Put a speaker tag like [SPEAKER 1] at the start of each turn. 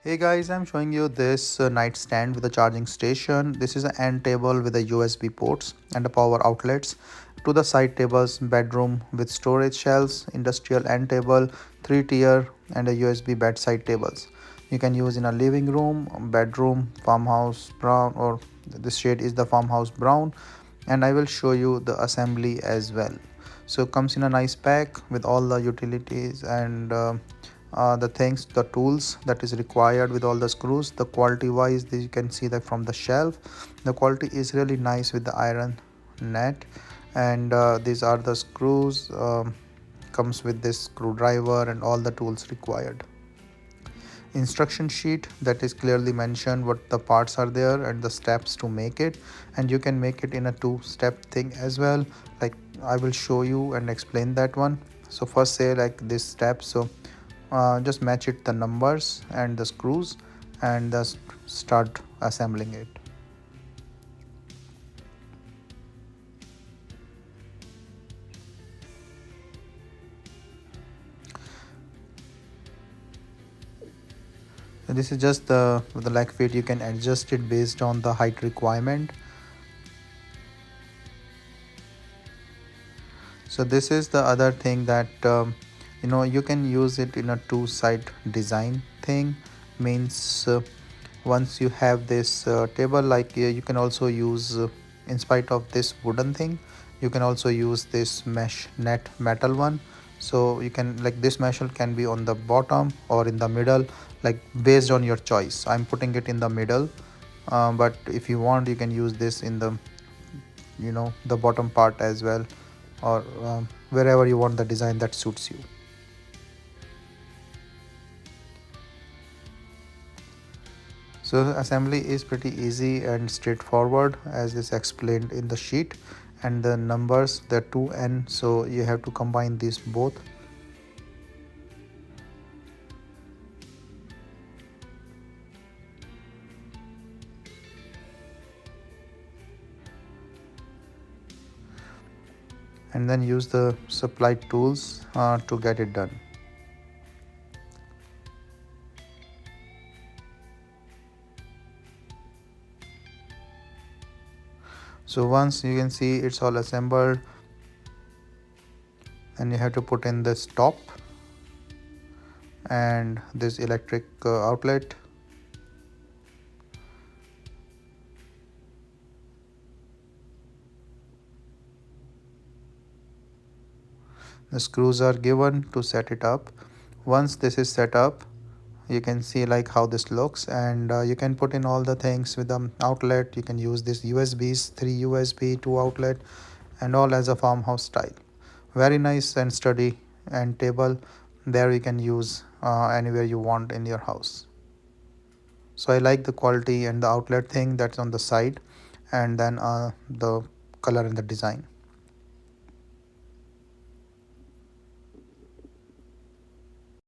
[SPEAKER 1] Hey guys, I'm showing you this nightstand with a charging station. This is an end table with a USB ports and a power outlets. To the side tables, bedroom with storage shelves, industrial end table, 3 tier and a USB bedside tables. You can use in a living room, bedroom, farmhouse brown, or this shade is the farmhouse brown, and I will show you the assembly as well. So comes in a nice pack with all the utilities and the things, the tools that is required with all the screws. The quality wise, you can see that from the shelf the quality is really nice with the iron net. And these are the screws. Comes with this screwdriver and all the tools required. Instruction sheet that is clearly mentioned what the parts are there and the steps to make it, and you can make it in a two-step thing as well. Like I will show you and explain that one. So first say like this step. So just match it the numbers and the screws and just start assembling it. So this is just the leg fit. You can adjust it based on the height requirement. So this is the other thing that you can use it in a two-side design thing. Means once you have this table, like you can also use in spite of this wooden thing, you can also use this mesh net metal one. So you can, like, this mesh can be on the bottom or in the middle, like based on your choice. I'm putting it in the middle, but if you want you can use this in the the bottom part as well, or wherever you want the design that suits you. So assembly is pretty easy and straightforward as is explained in the sheet. And the numbers, the 2n, so you have to combine these both. And then use the supplied tools to get it done. So once you can see it's all assembled, and you have to put in this top and this electric outlet. The screws are given to set it up. Once this is set up, you can see like how this looks, and you can put in all the things with the outlet. You can use this USBs, 3 USB, 2 outlet, and all as a farmhouse style. Very nice and sturdy and table. There you can use anywhere you want in your house. So I like the quality and the outlet thing that's on the side, and then the color and the design.